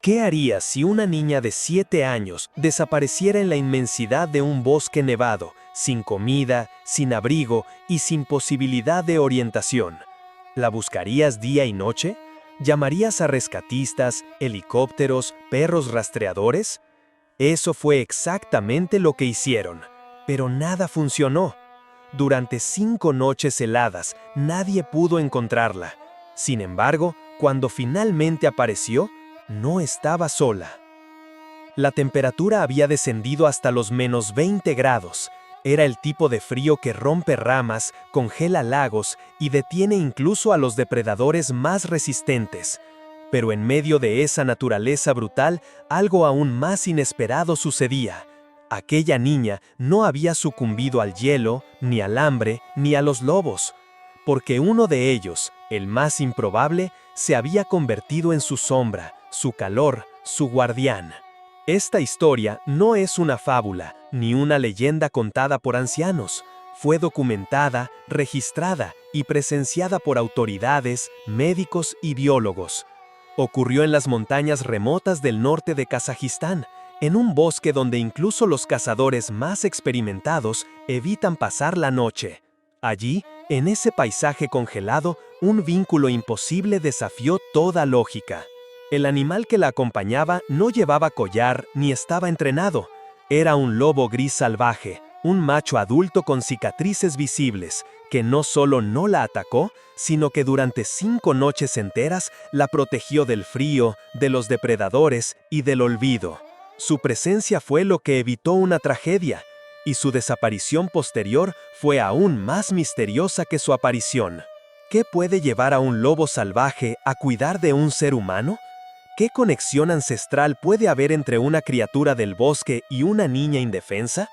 ¿Qué harías si una niña de 7 años desapareciera en la inmensidad de un bosque nevado, sin comida, sin abrigo y sin posibilidad de orientación? ¿La buscarías día y noche? ¿Llamarías a rescatistas, helicópteros, perros rastreadores? Eso fue exactamente lo que hicieron, pero nada funcionó. Durante 5 noches heladas, nadie pudo encontrarla. Sin embargo, cuando finalmente apareció, no estaba sola. La temperatura había descendido hasta los -20 grados. Era el tipo de frío que rompe ramas, congela lagos y detiene incluso a los depredadores más resistentes. Pero en medio de esa naturaleza brutal, algo aún más inesperado sucedía. Aquella niña no había sucumbido al hielo, ni al hambre, ni a los lobos, porque uno de ellos, el más improbable, se había convertido en su sombra, su calor, su guardián. Esta historia no es una fábula, ni una leyenda contada por ancianos. Fue documentada, registrada y presenciada por autoridades, médicos y biólogos. Ocurrió en las montañas remotas del norte de Kazajistán, en un bosque donde incluso los cazadores más experimentados evitan pasar la noche. Allí, en ese paisaje congelado, un vínculo imposible desafió toda lógica. El animal que la acompañaba no llevaba collar ni estaba entrenado. Era un lobo gris salvaje, un macho adulto con cicatrices visibles, que no solo no la atacó, sino que durante 5 noches enteras la protegió del frío, de los depredadores y del olvido. Su presencia fue lo que evitó una tragedia, y su desaparición posterior fue aún más misteriosa que su aparición. ¿Qué puede llevar a un lobo salvaje a cuidar de un ser humano? ¿Qué conexión ancestral puede haber entre una criatura del bosque y una niña indefensa?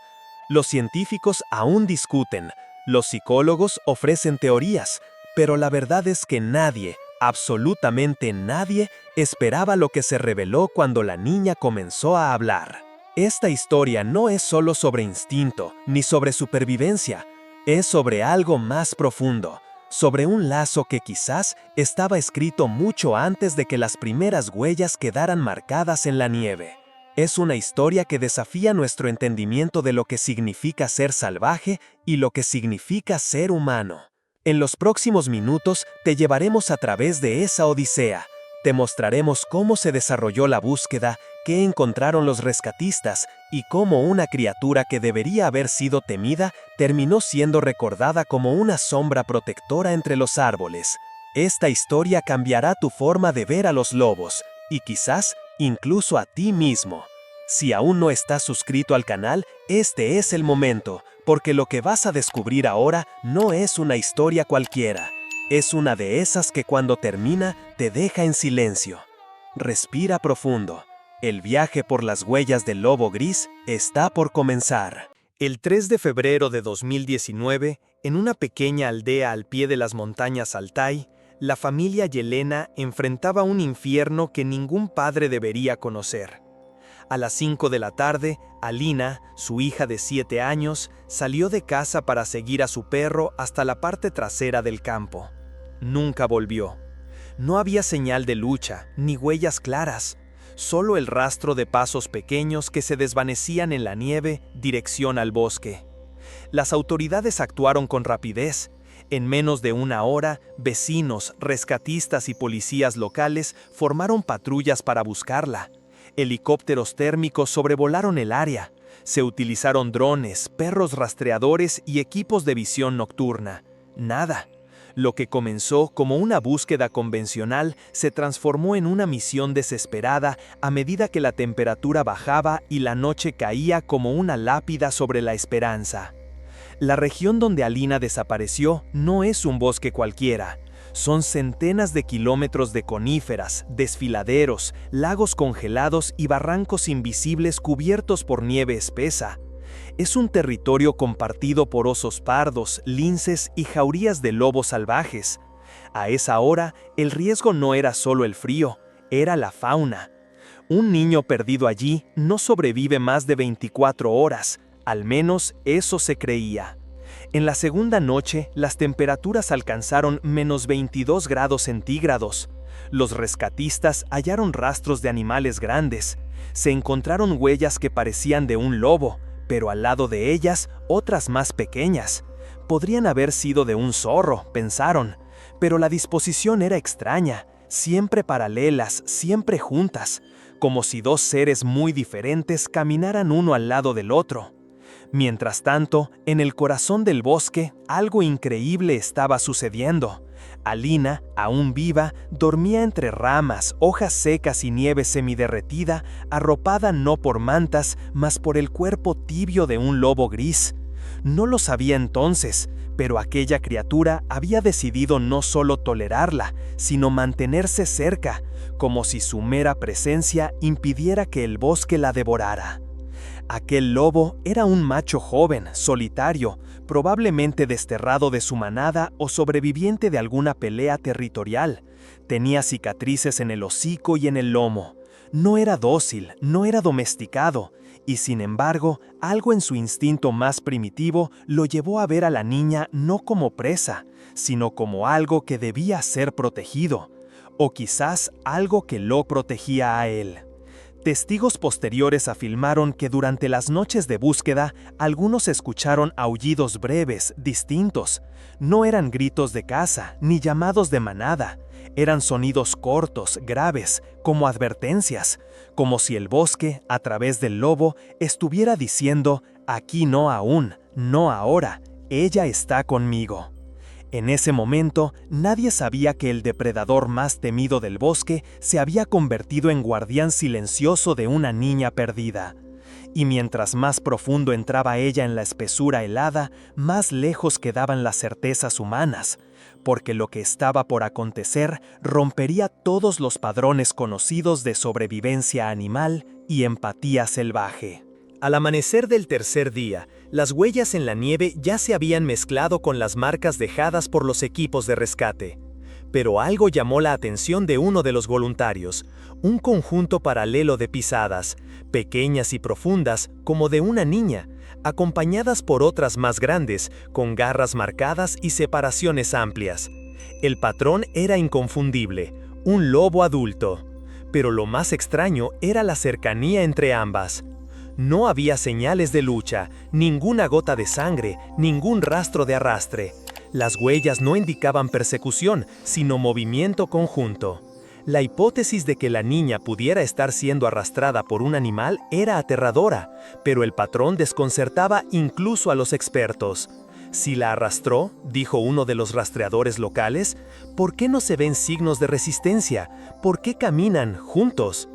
Los científicos aún discuten, los psicólogos ofrecen teorías, pero la verdad es que nadie, absolutamente nadie, esperaba lo que se reveló cuando la niña comenzó a hablar. Esta historia no es solo sobre instinto, ni sobre supervivencia, es sobre algo más profundo, sobre un lazo que quizás estaba escrito mucho antes de que las primeras huellas quedaran marcadas en la nieve. Es una historia que desafía nuestro entendimiento de lo que significa ser salvaje y lo que significa ser humano. En los próximos minutos te llevaremos a través de esa odisea. Te mostraremos cómo se desarrolló la búsqueda, qué encontraron los rescatistas y cómo una criatura que debería haber sido temida terminó siendo recordada como una sombra protectora entre los árboles. Esta historia cambiará tu forma de ver a los lobos y quizás incluso a ti mismo. Si aún no estás suscrito al canal, este es el momento, porque lo que vas a descubrir ahora no es una historia cualquiera. Es una de esas que cuando termina te deja en silencio. Respira profundo. El viaje por las huellas del lobo gris está por comenzar. El 3 de febrero de 2019, en una pequeña aldea al pie de las montañas Altai, la familia Yelena enfrentaba un infierno que ningún padre debería conocer. A las 5 de la tarde, Alina, su hija de 7 años, salió de casa para seguir a su perro hasta la parte trasera del campo. Nunca volvió. No había señal de lucha, ni huellas claras, solo el rastro de pasos pequeños que se desvanecían en la nieve, dirección al bosque. Las autoridades actuaron con rapidez. En menos de 1 hora, vecinos, rescatistas y policías locales formaron patrullas para buscarla. Helicópteros térmicos sobrevolaron el área. Se utilizaron drones, perros rastreadores y equipos de visión nocturna. Nada. Lo que comenzó como una búsqueda convencional se transformó en una misión desesperada a medida que la temperatura bajaba y la noche caía como una lápida sobre la esperanza. La región donde Alina desapareció no es un bosque cualquiera. Son centenas de kilómetros de coníferas, desfiladeros, lagos congelados y barrancos invisibles cubiertos por nieve espesa. Es un territorio compartido por osos pardos, linces y jaurías de lobos salvajes. A esa hora, el riesgo no era solo el frío, era la fauna. Un niño perdido allí no sobrevive más de 24 horas, al menos eso se creía. En la segunda noche, las temperaturas alcanzaron -22 grados centígrados. Los rescatistas hallaron rastros de animales grandes. Se encontraron huellas que parecían de un lobo, pero al lado de ellas otras más pequeñas. Podrían haber sido de un zorro, pensaron, pero la disposición era extraña, siempre paralelas, siempre juntas, como si dos seres muy diferentes caminaran uno al lado del otro. Mientras tanto, en el corazón del bosque, algo increíble estaba sucediendo. Alina, aún viva, dormía entre ramas, hojas secas y nieve semiderretida, arropada no por mantas, mas por el cuerpo tibio de un lobo gris. No lo sabía entonces, pero aquella criatura había decidido no solo tolerarla, sino mantenerse cerca, como si su mera presencia impidiera que el bosque la devorara. Aquel lobo era un macho joven, solitario, probablemente desterrado de su manada o sobreviviente de alguna pelea territorial. Tenía cicatrices en el hocico y en el lomo. No era dócil, no era domesticado, y sin embargo, algo en su instinto más primitivo lo llevó a ver a la niña no como presa, sino como algo que debía ser protegido, o quizás algo que lo protegía a él. Testigos posteriores afirmaron que durante las noches de búsqueda, algunos escucharon aullidos breves, distintos. No eran gritos de caza, ni llamados de manada. Eran sonidos cortos, graves, como advertencias, como si el bosque, a través del lobo, estuviera diciendo: «Aquí no aún, no ahora, ella está conmigo». En ese momento, nadie sabía que el depredador más temido del bosque se había convertido en guardián silencioso de una niña perdida. Y mientras más profundo entraba ella en la espesura helada, más lejos quedaban las certezas humanas, porque lo que estaba por acontecer rompería todos los padrones conocidos de sobrevivencia animal y empatía salvaje. Al amanecer del tercer día, las huellas en la nieve ya se habían mezclado con las marcas dejadas por los equipos de rescate. Pero algo llamó la atención de uno de los voluntarios, un conjunto paralelo de pisadas, pequeñas y profundas como de una niña, acompañadas por otras más grandes, con garras marcadas y separaciones amplias. El patrón era inconfundible, un lobo adulto. Pero lo más extraño era la cercanía entre ambas. No había señales de lucha, ninguna gota de sangre, ningún rastro de arrastre. Las huellas no indicaban persecución, sino movimiento conjunto. La hipótesis de que la niña pudiera estar siendo arrastrada por un animal era aterradora, pero el patrón desconcertaba incluso a los expertos. Si la arrastró, dijo uno de los rastreadores locales, ¿por qué no se ven signos de resistencia? ¿Por qué caminan juntos?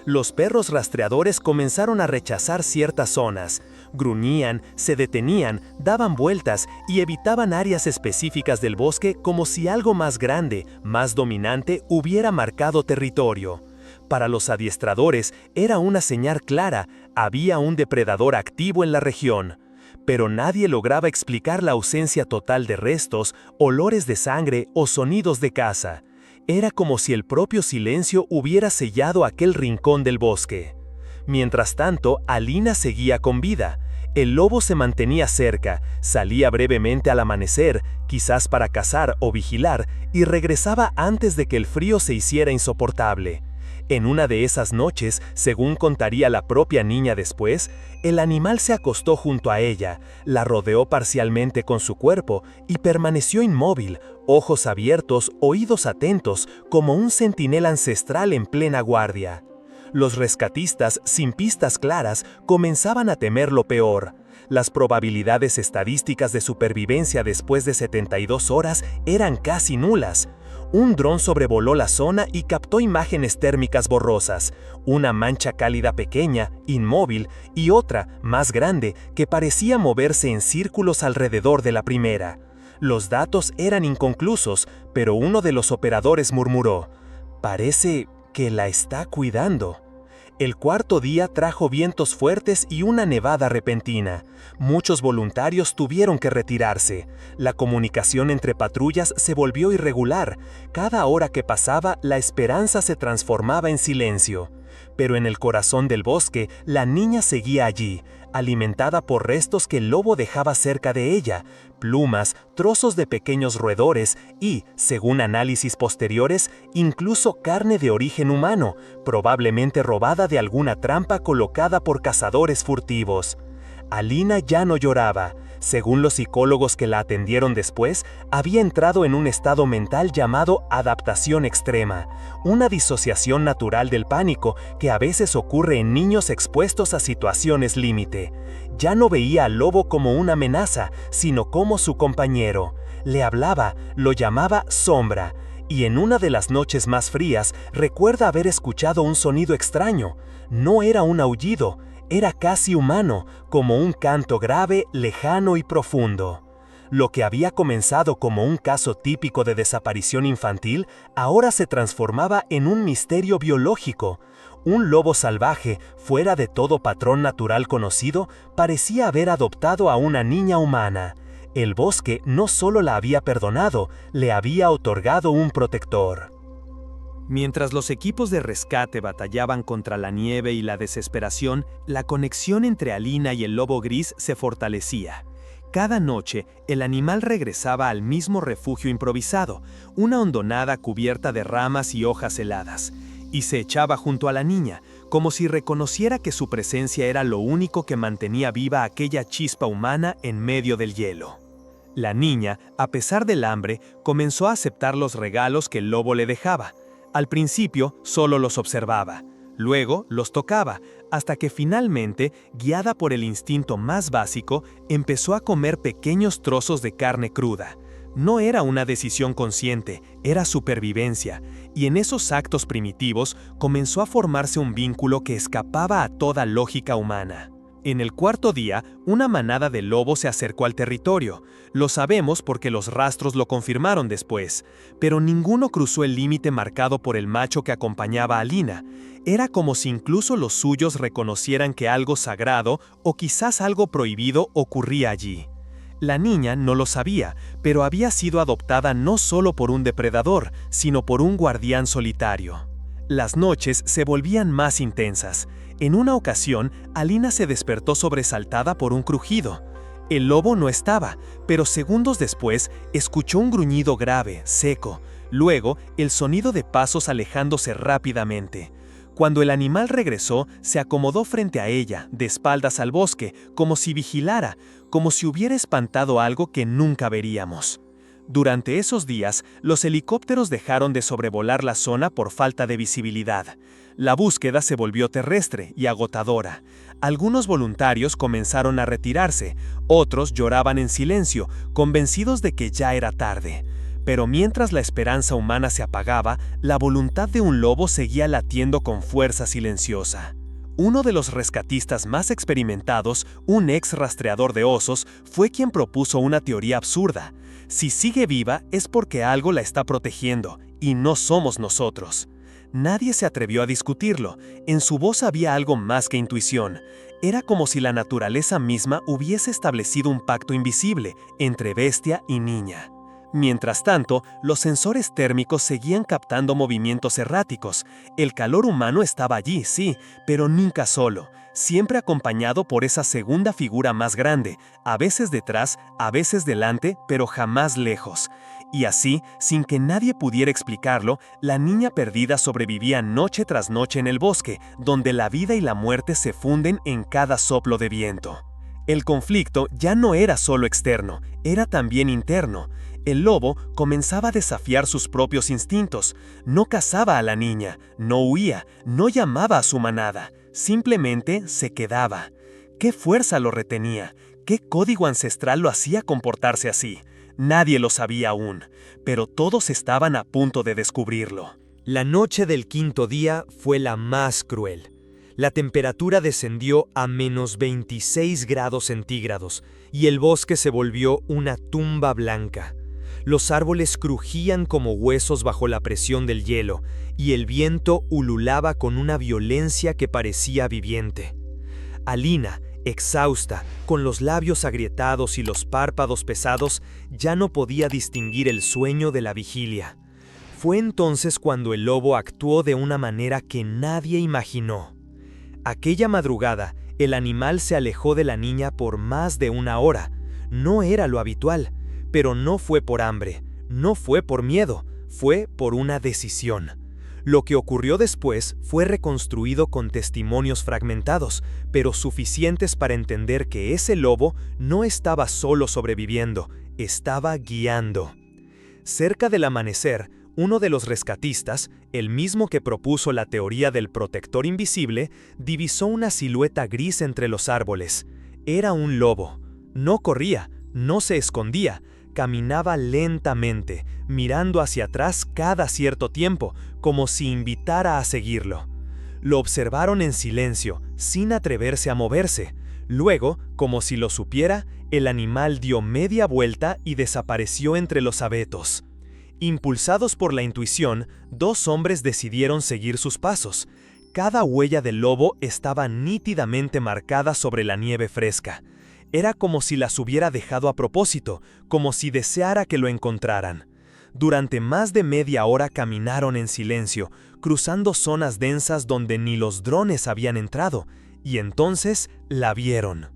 Los perros rastreadores comenzaron a rechazar ciertas zonas. Gruñían, se detenían, daban vueltas y evitaban áreas específicas del bosque como si algo más grande, más dominante, hubiera marcado territorio. Para los adiestradores era una señal clara, había un depredador activo en la región. Pero nadie lograba explicar la ausencia total de restos, olores de sangre o sonidos de caza. Era como si el propio silencio hubiera sellado aquel rincón del bosque. Mientras tanto, Alina seguía con vida. El lobo se mantenía cerca, salía brevemente al amanecer, quizás para cazar o vigilar, y regresaba antes de que el frío se hiciera insoportable. En una de esas noches, según contaría la propia niña después, el animal se acostó junto a ella, la rodeó parcialmente con su cuerpo y permaneció inmóvil, ojos abiertos, oídos atentos, como un centinela ancestral en plena guardia. Los rescatistas, sin pistas claras, comenzaban a temer lo peor. Las probabilidades estadísticas de supervivencia después de 72 horas eran casi nulas. Un dron sobrevoló la zona y captó imágenes térmicas borrosas, una mancha cálida pequeña, inmóvil, y otra, más grande, que parecía moverse en círculos alrededor de la primera. Los datos eran inconclusos, pero uno de los operadores murmuró: «Parece que la está cuidando». El cuarto día trajo vientos fuertes y una nevada repentina. Muchos voluntarios tuvieron que retirarse. La comunicación entre patrullas se volvió irregular. Cada hora que pasaba, la esperanza se transformaba en silencio. Pero en el corazón del bosque, la niña seguía allí, alimentada por restos que el lobo dejaba cerca de ella, plumas, trozos de pequeños roedores y, según análisis posteriores, incluso carne de origen humano, probablemente robada de alguna trampa colocada por cazadores furtivos. Alina ya no lloraba. Según los psicólogos que la atendieron después, había entrado en un estado mental llamado adaptación extrema, una disociación natural del pánico que a veces ocurre en niños expuestos a situaciones límite. Ya no veía al lobo como una amenaza, sino como su compañero. Le hablaba, lo llamaba sombra, y en una de las noches más frías recuerda haber escuchado un sonido extraño. No era un aullido, era casi humano, como un canto grave, lejano y profundo. Lo que había comenzado como un caso típico de desaparición infantil, ahora se transformaba en un misterio biológico. Un lobo salvaje, fuera de todo patrón natural conocido, parecía haber adoptado a una niña humana. El bosque no solo la había perdonado, le había otorgado un protector. Mientras los equipos de rescate batallaban contra la nieve y la desesperación, la conexión entre Alina y el lobo gris se fortalecía. Cada noche, el animal regresaba al mismo refugio improvisado, una hondonada cubierta de ramas y hojas heladas, y se echaba junto a la niña, como si reconociera que su presencia era lo único que mantenía viva aquella chispa humana en medio del hielo. La niña, a pesar del hambre, comenzó a aceptar los regalos que el lobo le dejaba. Al principio solo los observaba, luego los tocaba, hasta que finalmente, guiada por el instinto más básico, empezó a comer pequeños trozos de carne cruda. No era una decisión consciente, era supervivencia, y en esos actos primitivos comenzó a formarse un vínculo que escapaba a toda lógica humana. En el cuarto día, una manada de lobos se acercó al territorio. Lo sabemos porque los rastros lo confirmaron después, pero ninguno cruzó el límite marcado por el macho que acompañaba a Alina. Era como si incluso los suyos reconocieran que algo sagrado o quizás algo prohibido ocurría allí. La niña no lo sabía, pero había sido adoptada no solo por un depredador, sino por un guardián solitario. Las noches se volvían más intensas. En una ocasión, Alina se despertó sobresaltada por un crujido. El lobo no estaba, pero segundos después escuchó un gruñido grave, seco. Luego, el sonido de pasos alejándose rápidamente. Cuando el animal regresó, se acomodó frente a ella, de espaldas al bosque, como si vigilara, como si hubiera espantado algo que nunca veríamos. Durante esos días, los helicópteros dejaron de sobrevolar la zona por falta de visibilidad. La búsqueda se volvió terrestre y agotadora. Algunos voluntarios comenzaron a retirarse, otros lloraban en silencio, convencidos de que ya era tarde. Pero mientras la esperanza humana se apagaba, la voluntad de un lobo seguía latiendo con fuerza silenciosa. Uno de los rescatistas más experimentados, un ex rastreador de osos, fue quien propuso una teoría absurda. Si sigue viva es porque algo la está protegiendo, y no somos nosotros. Nadie se atrevió a discutirlo. En su voz había algo más que intuición. Era como si la naturaleza misma hubiese establecido un pacto invisible entre bestia y niña. Mientras tanto, los sensores térmicos seguían captando movimientos erráticos. El calor humano estaba allí, sí, pero nunca solo, siempre acompañado por esa segunda figura más grande, a veces detrás, a veces delante, pero jamás lejos. Y así, sin que nadie pudiera explicarlo, la niña perdida sobrevivía noche tras noche en el bosque, donde la vida y la muerte se funden en cada soplo de viento. El conflicto ya no era solo externo, era también interno. El lobo comenzaba a desafiar sus propios instintos. No cazaba a la niña, no huía, no llamaba a su manada, simplemente se quedaba. ¿Qué fuerza lo retenía? ¿Qué código ancestral lo hacía comportarse así? Nadie lo sabía aún, pero todos estaban a punto de descubrirlo. La noche del quinto día fue la más cruel. La temperatura descendió a -26 grados centígrados y el bosque se volvió una tumba blanca. Los árboles crujían como huesos bajo la presión del hielo y el viento ululaba con una violencia que parecía viviente. Alina, exhausta, con los labios agrietados y los párpados pesados, ya no podía distinguir el sueño de la vigilia. Fue entonces cuando el lobo actuó de una manera que nadie imaginó. Aquella madrugada, El animal se alejó de la niña por más de 1 hora. No era lo habitual, pero no fue por hambre, no fue por miedo, fue por una decisión. Lo que ocurrió después fue reconstruido con testimonios fragmentados, pero suficientes para entender que ese lobo no estaba solo sobreviviendo, estaba guiando. Cerca del amanecer, uno de los rescatistas, el mismo que propuso la teoría del protector invisible, divisó una silueta gris entre los árboles. Era un lobo. No corría, no se escondía, caminaba lentamente, mirando hacia atrás cada cierto tiempo, como si invitara a seguirlo. Lo observaron en silencio, sin atreverse a moverse. Luego, como si lo supiera, el animal dio media vuelta y desapareció entre los abetos. Impulsados por la intuición, 2 hombres decidieron seguir sus pasos. Cada huella del lobo estaba nítidamente marcada sobre la nieve fresca. Era como si las hubiera dejado a propósito, como si deseara que lo encontraran. Durante más de media hora caminaron en silencio, cruzando zonas densas donde ni los drones habían entrado, y entonces la vieron.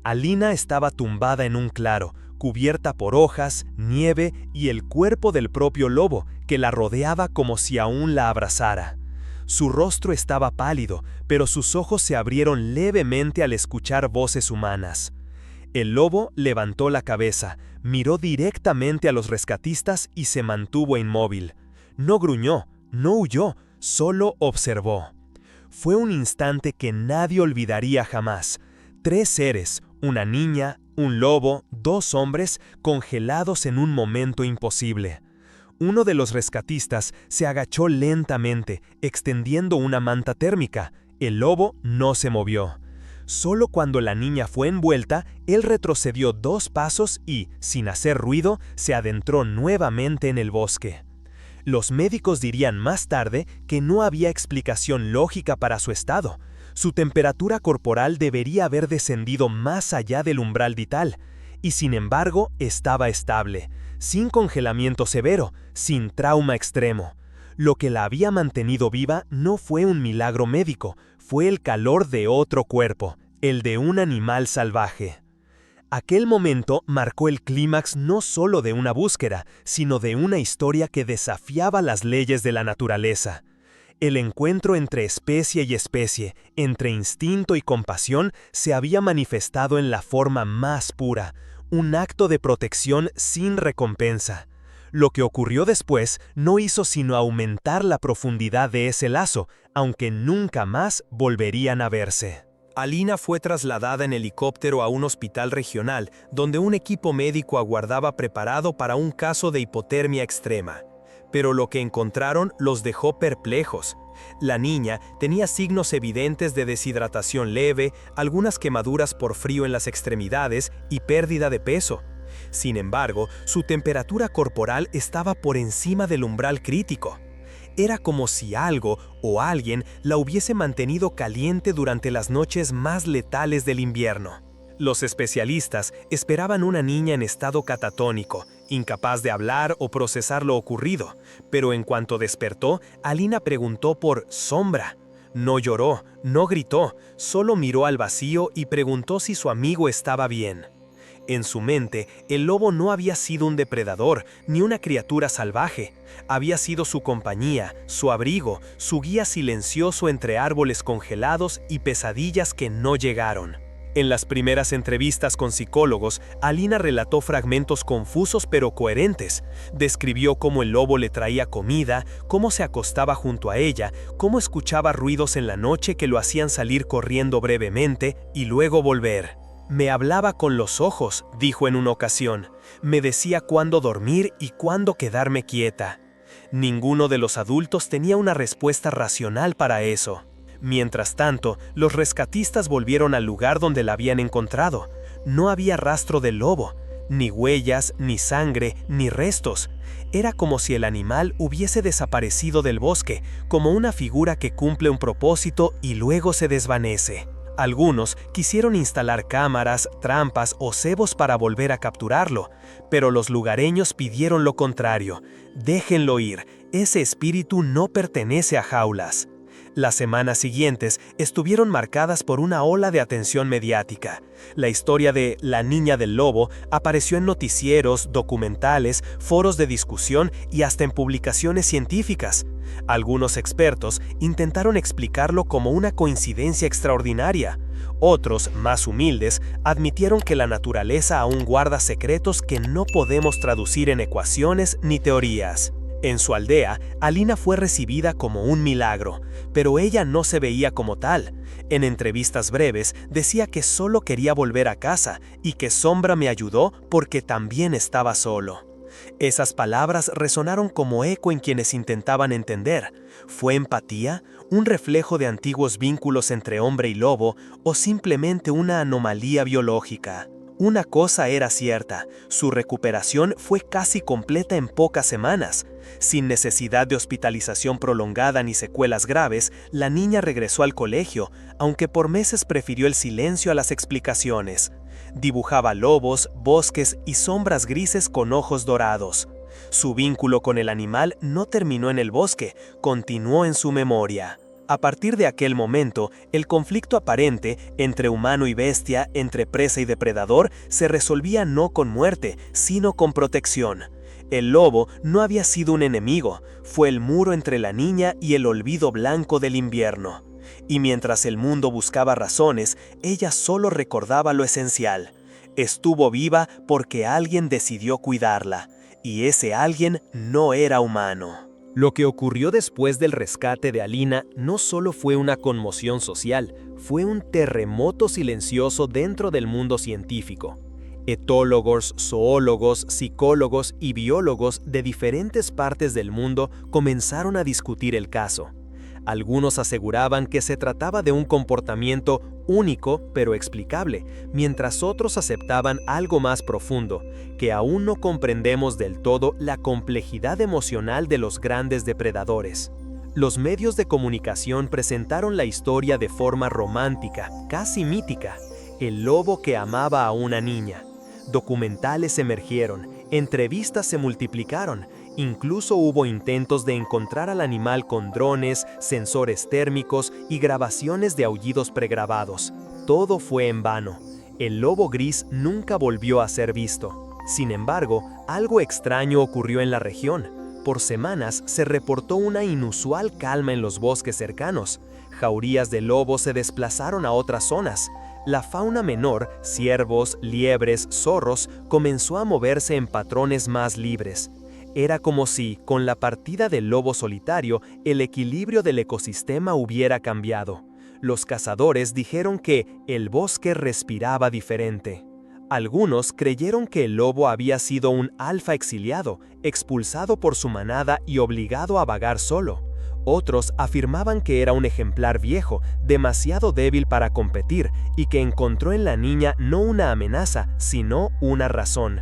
Alina estaba tumbada en un claro, cubierta por hojas, nieve y el cuerpo del propio lobo, que la rodeaba como si aún la abrazara. Su rostro estaba pálido, pero sus ojos se abrieron levemente al escuchar voces humanas. El lobo levantó la cabeza, miró directamente a los rescatistas y se mantuvo inmóvil. No gruñó, no huyó, solo observó. Fue un instante que nadie olvidaría jamás. 3 seres, una niña, un lobo, 2 hombres, congelados en un momento imposible. Uno de los rescatistas se agachó lentamente, extendiendo una manta térmica. El lobo no se movió. Solo cuando la niña fue envuelta, él retrocedió 2 pasos y, sin hacer ruido, se adentró nuevamente en el bosque. Los médicos dirían más tarde que no había explicación lógica para su estado. Su temperatura corporal debería haber descendido más allá del umbral vital, y sin embargo estaba estable, sin congelamiento severo, sin trauma extremo. Lo que la había mantenido viva no fue un milagro médico, fue el calor de otro cuerpo, el de un animal salvaje. Aquel momento marcó el clímax no solo de una búsqueda, sino de una historia que desafiaba las leyes de la naturaleza. El encuentro entre especie y especie, entre instinto y compasión, se había manifestado en la forma más pura, un acto de protección sin recompensa. Lo que ocurrió después no hizo sino aumentar la profundidad de ese lazo, aunque nunca más volverían a verse. Alina fue trasladada en helicóptero a un hospital regional, donde un equipo médico aguardaba preparado para un caso de hipotermia extrema. Pero lo que encontraron los dejó perplejos. La niña tenía signos evidentes de deshidratación leve, algunas quemaduras por frío en las extremidades y pérdida de peso. Sin embargo, su temperatura corporal estaba por encima del umbral crítico. Era como si algo o alguien la hubiese mantenido caliente durante las noches más letales del invierno. Los especialistas esperaban una niña en estado catatónico, incapaz de hablar o procesar lo ocurrido, pero en cuanto despertó, Alina preguntó por Sombra. No lloró, no gritó, solo miró al vacío y preguntó si su amigo estaba bien. En su mente, el lobo no había sido un depredador, ni una criatura salvaje. Había sido su compañía, su abrigo, su guía silencioso entre árboles congelados y pesadillas que no llegaron. En las primeras entrevistas con psicólogos, Alina relató fragmentos confusos pero coherentes. Describió cómo el lobo le traía comida, cómo se acostaba junto a ella, cómo escuchaba ruidos en la noche que lo hacían salir corriendo brevemente y luego volver. Me hablaba con los ojos, dijo en una ocasión. Me decía cuándo dormir y cuándo quedarme quieta. Ninguno de los adultos tenía una respuesta racional para eso. Mientras tanto, los rescatistas volvieron al lugar donde la habían encontrado. No había rastro del lobo, ni huellas, ni sangre, ni restos. Era como si el animal hubiese desaparecido del bosque, como una figura que cumple un propósito y luego se desvanece. Algunos quisieron instalar cámaras, trampas o cebos para volver a capturarlo, pero los lugareños pidieron lo contrario. Déjenlo ir, ese espíritu no pertenece a jaulas. Las semanas siguientes estuvieron marcadas por una ola de atención mediática. La historia de La Niña del Lobo apareció en noticieros, documentales, foros de discusión y hasta en publicaciones científicas. Algunos expertos intentaron explicarlo como una coincidencia extraordinaria. Otros, más humildes, admitieron que la naturaleza aún guarda secretos que no podemos traducir en ecuaciones ni teorías. En su aldea, Alina fue recibida como un milagro, pero ella no se veía como tal. En entrevistas breves decía que solo quería volver a casa y que Sombra me ayudó porque también estaba solo. Esas palabras resonaron como eco en quienes intentaban entender. ¿Fue empatía, un reflejo de antiguos vínculos entre hombre y lobo o simplemente una anomalía biológica? Una cosa era cierta, su recuperación fue casi completa en pocas semanas. Sin necesidad de hospitalización prolongada ni secuelas graves, la niña regresó al colegio, aunque por meses prefirió el silencio a las explicaciones. Dibujaba lobos, bosques y sombras grises con ojos dorados. Su vínculo con el animal no terminó en el bosque, continuó en su memoria. A partir de aquel momento, el conflicto aparente entre humano y bestia, entre presa y depredador, se resolvía no con muerte, sino con protección. El lobo no había sido un enemigo, fue el muro entre la niña y el olvido blanco del invierno. Y mientras el mundo buscaba razones, ella solo recordaba lo esencial. Estuvo viva porque alguien decidió cuidarla, y ese alguien no era humano. Lo que ocurrió después del rescate de Alina no solo fue una conmoción social, fue un terremoto silencioso dentro del mundo científico. Etólogos, zoólogos, psicólogos y biólogos de diferentes partes del mundo comenzaron a discutir el caso. Algunos aseguraban que se trataba de un comportamiento único pero explicable, mientras otros aceptaban algo más profundo, que aún no comprendemos del todo la complejidad emocional de los grandes depredadores. Los medios de comunicación presentaron la historia de forma romántica, casi mítica, el lobo que amaba a una niña. Documentales emergieron, entrevistas se multiplicaron, incluso hubo intentos de encontrar al animal con drones, sensores térmicos y grabaciones de aullidos pregrabados. Todo fue en vano. El lobo gris nunca volvió a ser visto. Sin embargo, algo extraño ocurrió en la región. Por semanas se reportó una inusual calma en los bosques cercanos. Jaurías de lobos se desplazaron a otras zonas. La fauna menor, ciervos, liebres, zorros, comenzó a moverse en patrones más libres. Era como si, con la partida del lobo solitario, el equilibrio del ecosistema hubiera cambiado. Los cazadores dijeron que el bosque respiraba diferente. Algunos creyeron que el lobo había sido un alfa exiliado, expulsado por su manada y obligado a vagar solo. Otros afirmaban que era un ejemplar viejo, demasiado débil para competir, y que encontró en la niña no una amenaza, sino una razón.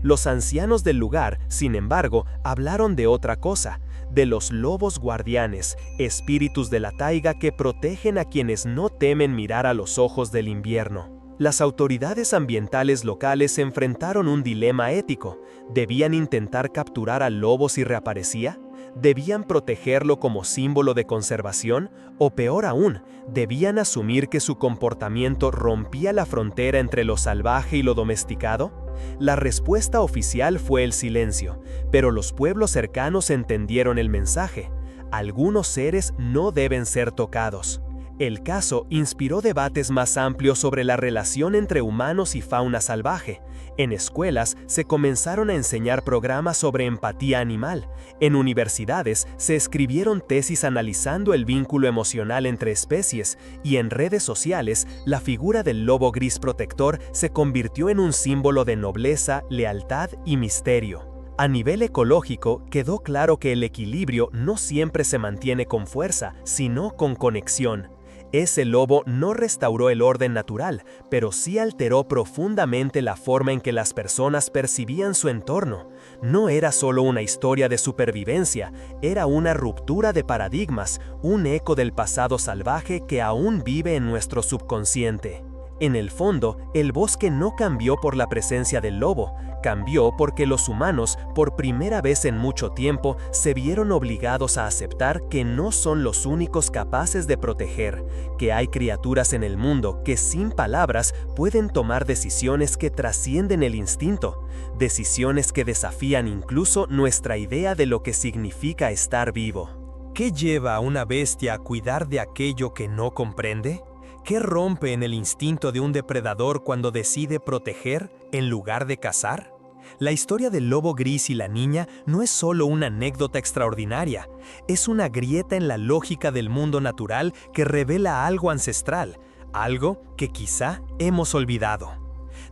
Los ancianos del lugar, sin embargo, hablaron de otra cosa, de los lobos guardianes, espíritus de la taiga que protegen a quienes no temen mirar a los ojos del invierno. Las autoridades ambientales locales enfrentaron un dilema ético. ¿Debían intentar capturar al lobo si reaparecía? ¿Debían protegerlo como símbolo de conservación? O peor aún, ¿debían asumir que su comportamiento rompía la frontera entre lo salvaje y lo domesticado? La respuesta oficial fue el silencio, pero los pueblos cercanos entendieron el mensaje. Algunos seres no deben ser tocados. El caso inspiró debates más amplios sobre la relación entre humanos y fauna salvaje. En escuelas se comenzaron a enseñar programas sobre empatía animal. En universidades se escribieron tesis analizando el vínculo emocional entre especies, y en redes sociales la figura del lobo gris protector se convirtió en un símbolo de nobleza, lealtad y misterio. A nivel ecológico, quedó claro que el equilibrio no siempre se mantiene con fuerza, sino con conexión. Ese lobo no restauró el orden natural, pero sí alteró profundamente la forma en que las personas percibían su entorno. No era solo una historia de supervivencia, era una ruptura de paradigmas, un eco del pasado salvaje que aún vive en nuestro subconsciente. En el fondo, el bosque no cambió por la presencia del lobo, cambió porque los humanos, por primera vez en mucho tiempo, se vieron obligados a aceptar que no son los únicos capaces de proteger, que hay criaturas en el mundo que sin palabras pueden tomar decisiones que trascienden el instinto, decisiones que desafían incluso nuestra idea de lo que significa estar vivo. ¿Qué lleva a una bestia a cuidar de aquello que no comprende? ¿Qué rompe en el instinto de un depredador cuando decide proteger en lugar de cazar? La historia del lobo gris y la niña no es solo una anécdota extraordinaria, es una grieta en la lógica del mundo natural que revela algo ancestral, algo que quizá hemos olvidado.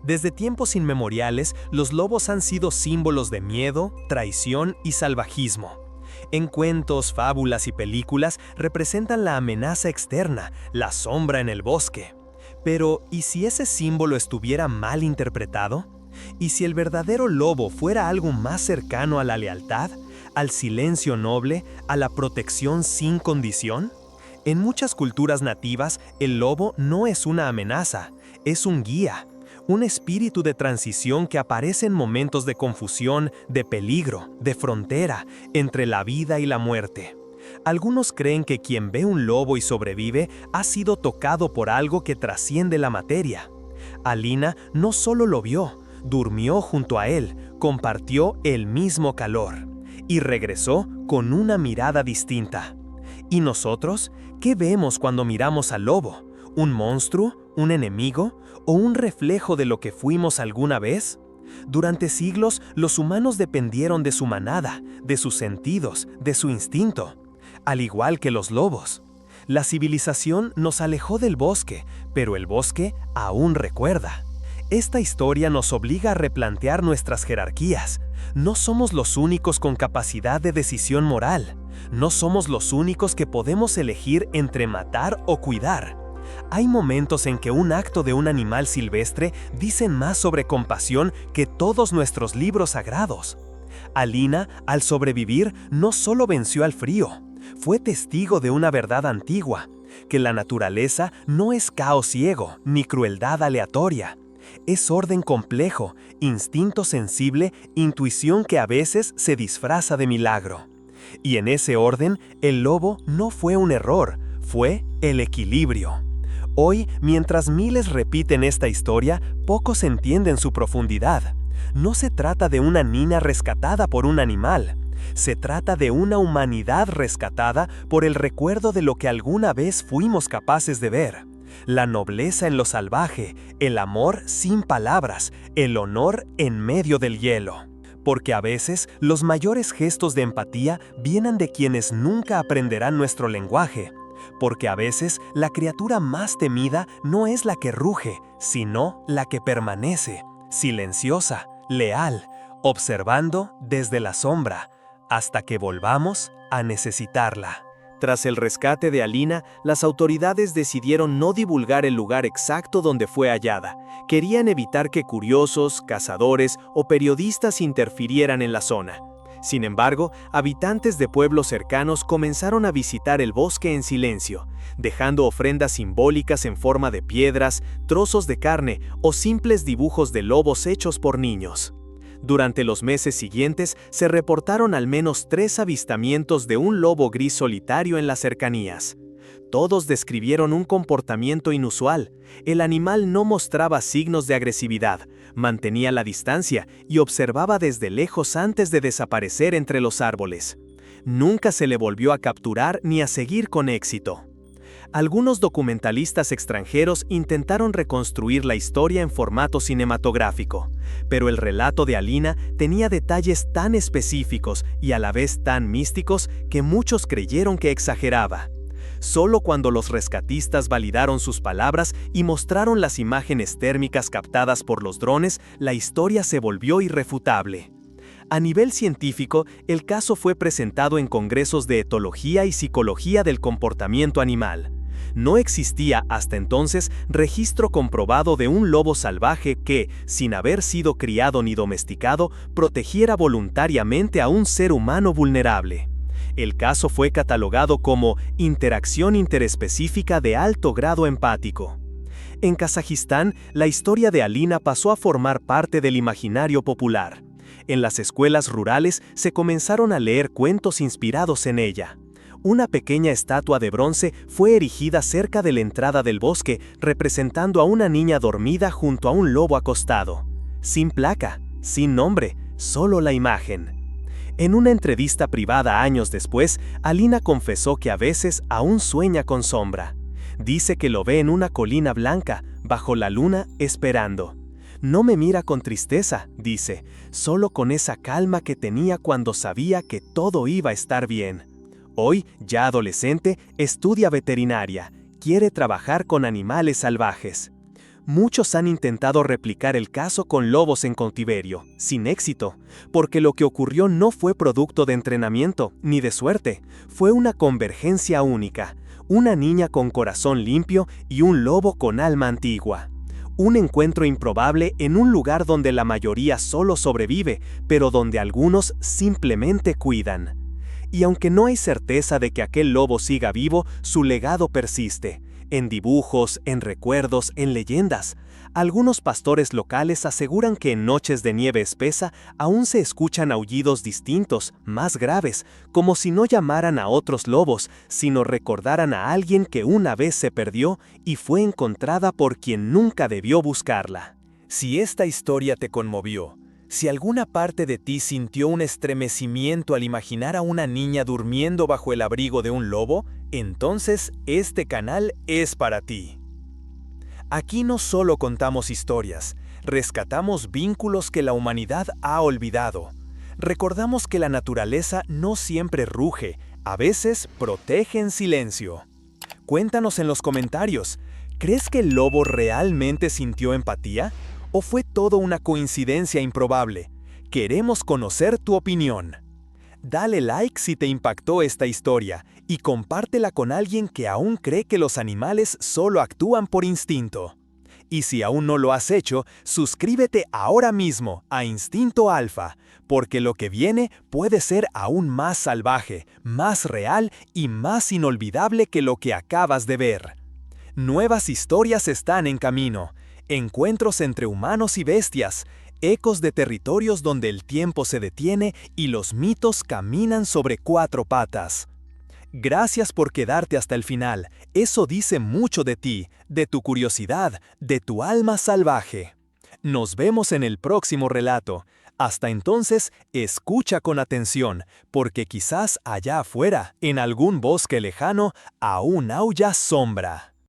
Desde tiempos inmemoriales, los lobos han sido símbolos de miedo, traición y salvajismo. En cuentos, fábulas y películas representan la amenaza externa, la sombra en el bosque. Pero, ¿y si ese símbolo estuviera mal interpretado? ¿Y si el verdadero lobo fuera algo más cercano a la lealtad, al silencio noble, a la protección sin condición? En muchas culturas nativas, el lobo no es una amenaza, es un guía. Un espíritu de transición que aparece en momentos de confusión, de peligro, de frontera, entre la vida y la muerte. Algunos creen que quien ve un lobo y sobrevive ha sido tocado por algo que trasciende la materia. Alina no solo lo vio, durmió junto a él, compartió el mismo calor y regresó con una mirada distinta. ¿Y nosotros? ¿Qué vemos cuando miramos al lobo? ¿Un monstruo? ¿Un enemigo? ¿O un reflejo de lo que fuimos alguna vez? Durante siglos, los humanos dependieron de su manada, de sus sentidos, de su instinto, al igual que los lobos. La civilización nos alejó del bosque, pero el bosque aún recuerda. Esta historia nos obliga a replantear nuestras jerarquías. No somos los únicos con capacidad de decisión moral. No somos los únicos que podemos elegir entre matar o cuidar. Hay momentos en que un acto de un animal silvestre dicen más sobre compasión que todos nuestros libros sagrados. Alina, al sobrevivir, no solo venció al frío, fue testigo de una verdad antigua, que la naturaleza no es caos ciego ni crueldad aleatoria. Es orden complejo, instinto sensible, intuición que a veces se disfraza de milagro. Y en ese orden, el lobo no fue un error, fue el equilibrio. Hoy, mientras miles repiten esta historia, pocos entienden su profundidad. No se trata de una niña rescatada por un animal. Se trata de una humanidad rescatada por el recuerdo de lo que alguna vez fuimos capaces de ver. La nobleza en lo salvaje, el amor sin palabras, el honor en medio del hielo. Porque a veces los mayores gestos de empatía vienen de quienes nunca aprenderán nuestro lenguaje. Porque a veces la criatura más temida no es la que ruge, sino la que permanece, silenciosa, leal, observando desde la sombra, hasta que volvamos a necesitarla. Tras el rescate de Alina, las autoridades decidieron no divulgar el lugar exacto donde fue hallada. Querían evitar que curiosos, cazadores o periodistas interfirieran en la zona. Sin embargo, habitantes de pueblos cercanos comenzaron a visitar el bosque en silencio, dejando ofrendas simbólicas en forma de piedras, trozos de carne o simples dibujos de lobos hechos por niños. Durante los meses siguientes se reportaron al menos 3 avistamientos de un lobo gris solitario en las cercanías. Todos describieron un comportamiento inusual. El animal no mostraba signos de agresividad, mantenía la distancia y observaba desde lejos antes de desaparecer entre los árboles. Nunca se le volvió a capturar ni a seguir con éxito. Algunos documentalistas extranjeros intentaron reconstruir la historia en formato cinematográfico, pero el relato de Alina tenía detalles tan específicos y a la vez tan místicos que muchos creyeron que exageraba. Solo cuando los rescatistas validaron sus palabras y mostraron las imágenes térmicas captadas por los drones, la historia se volvió irrefutable. A nivel científico, el caso fue presentado en congresos de etología y psicología del comportamiento animal. No existía hasta entonces registro comprobado de un lobo salvaje que, sin haber sido criado ni domesticado, protegiera voluntariamente a un ser humano vulnerable. El caso fue catalogado como interacción interespecífica de alto grado empático. En Kazajistán, la historia de Alina pasó a formar parte del imaginario popular. En las escuelas rurales se comenzaron a leer cuentos inspirados en ella. Una pequeña estatua de bronce fue erigida cerca de la entrada del bosque, representando a una niña dormida junto a un lobo acostado. Sin placa, sin nombre, solo la imagen. En una entrevista privada años después, Alina confesó que a veces aún sueña con sombra. Dice que lo ve en una colina blanca, bajo la luna, esperando. No me mira con tristeza, dice, solo con esa calma que tenía cuando sabía que todo iba a estar bien. Hoy, ya adolescente, estudia veterinaria, quiere trabajar con animales salvajes. Muchos han intentado replicar el caso con lobos en cautiverio, sin éxito, porque lo que ocurrió no fue producto de entrenamiento ni de suerte, fue una convergencia única, una niña con corazón limpio y un lobo con alma antigua. Un encuentro improbable en un lugar donde la mayoría solo sobrevive, pero donde algunos simplemente cuidan. Y aunque no hay certeza de que aquel lobo siga vivo, su legado persiste. En dibujos, en recuerdos, en leyendas. Algunos pastores locales aseguran que en noches de nieve espesa aún se escuchan aullidos distintos, más graves, como si no llamaran a otros lobos, sino recordaran a alguien que una vez se perdió y fue encontrada por quien nunca debió buscarla. Si esta historia te conmovió, si alguna parte de ti sintió un estremecimiento al imaginar a una niña durmiendo bajo el abrigo de un lobo, entonces este canal es para ti. Aquí no solo contamos historias, rescatamos vínculos que la humanidad ha olvidado. Recordamos que la naturaleza no siempre ruge, a veces protege en silencio. Cuéntanos en los comentarios, ¿crees que el lobo realmente sintió empatía? ¿O fue todo una coincidencia improbable? Queremos conocer tu opinión. Dale like si te impactó esta historia y compártela con alguien que aún cree que los animales solo actúan por instinto. Y si aún no lo has hecho, suscríbete ahora mismo a Instinto Alfa, porque lo que viene puede ser aún más salvaje, más real y más inolvidable que lo que acabas de ver. Nuevas historias están en camino. Encuentros entre humanos y bestias, ecos de territorios donde el tiempo se detiene y los mitos caminan sobre cuatro patas. Gracias por quedarte hasta el final, eso dice mucho de ti, de tu curiosidad, de tu alma salvaje. Nos vemos en el próximo relato. Hasta entonces, escucha con atención, porque quizás allá afuera, en algún bosque lejano, aún aulla sombra.